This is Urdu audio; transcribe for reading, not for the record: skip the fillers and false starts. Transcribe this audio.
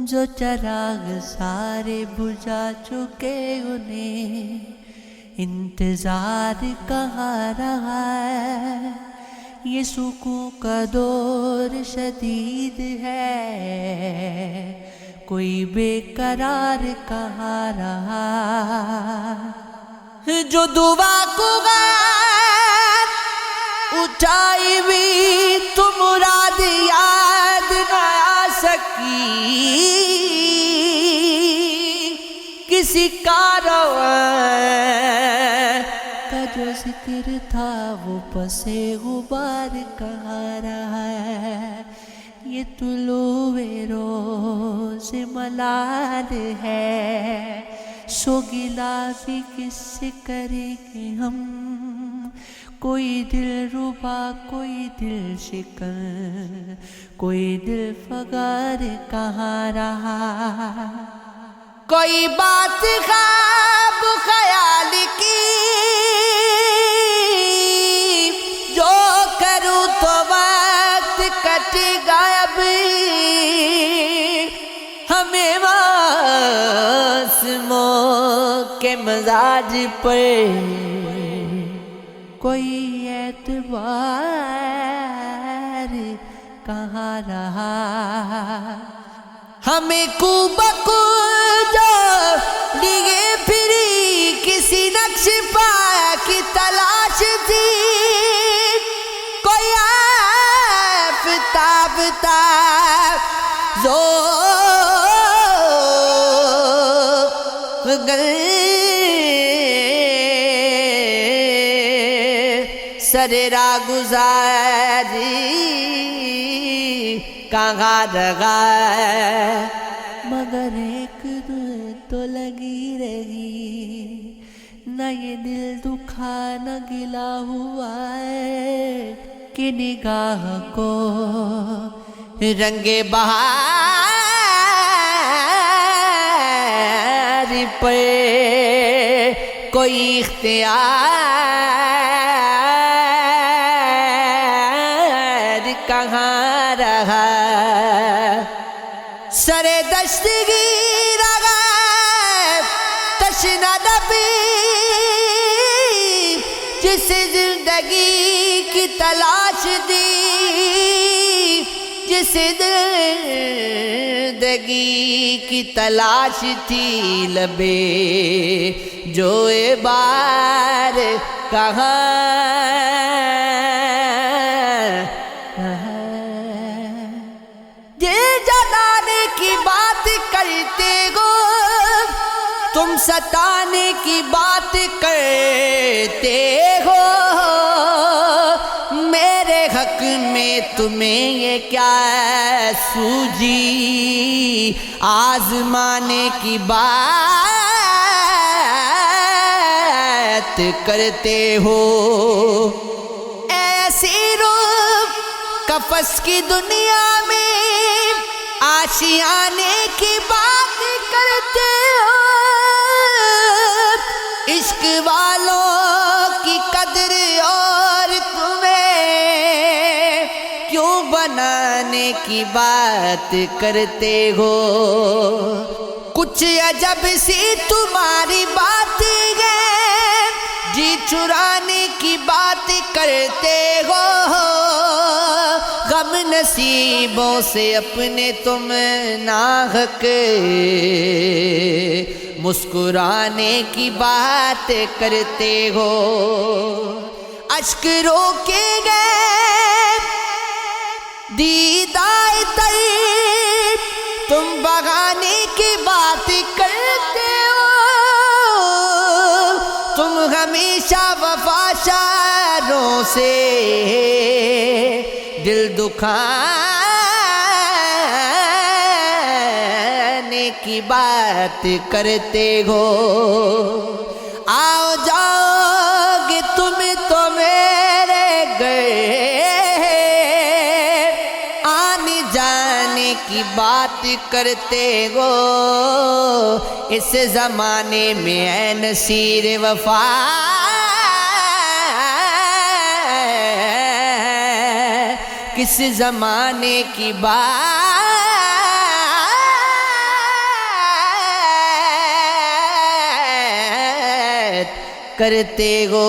جو چراغ سارے بجھا چکے انہیں انتظار کہاں رہا ہے، یہ سکون کا دور شدید ہے، کوئی بے قرار کہاں رہا، جو دعا کو غیر اٹھائی بھی تو مراد یاد نہ آ سکی، کسی کارواں کا جو ذکر تھا وہ پسِ غبار کہاں رہا ہے، یہ طلوع روز ملال ہے، سو گلہ بھی کس سے کریں گے ہم، کوئی دل ربا کوئی دل شکن، کوئی دل فگار کہاں رہا، کوئی بات خواب خیال کی جو کروں تو وقت کٹ گیا ابھی، ہمیں معصوموں کے مزاج پر کوئی اعتبار کہاں رہا، ہمیں کو بکو جو لیے پھری کسی نقش پا کی تلاش تھی، کوئی آفتاب تھا سر راہ گزاری کہاں رہا، مگر ایک دن تو لگی رہی، نہ یہ دل دکھا نہ گلا ہوا ہے کہ نگاہ کو رنگ بہار پر کوئی اختیار کہاں رہا، سر دشتگیر اگر تشنہ لبی جس زندگی کی تلاش دی، جس زندگی کی تلاش تھی، لبے جو بار کہاں کرتے ہو تم، ستانے کی بات کرتے ہو، میرے حق میں تمہیں یہ کیا سوجی، آزمانے کی بات کرتے ہو، ایسی روح قفس کی دنیا میں آشیانے کی بات کرتے ہو، عشق والوں کی قدر اور تمہیں کیوں بنانے کی بات کرتے ہو، کچھ عجب سی تمہاری بات ہے، جی چرانے کی بات کرتے ہو، غم نصیبوں سے اپنے تم ناحق مسکرانے کی بات کرتے ہو، اشک روکے گئے دیدائے طیب تم بغانے کی بات کرتے ہو، تم ہمیشہ وفا شاروں سے دل دکھانے کی بات کرتے ہو، آؤ جاؤ گے تم تو میرے گھر آنے جانے کی بات کرتے ہو، اس زمانے میں اے نصیر وفا کس زمانے کی بات کرتے ہو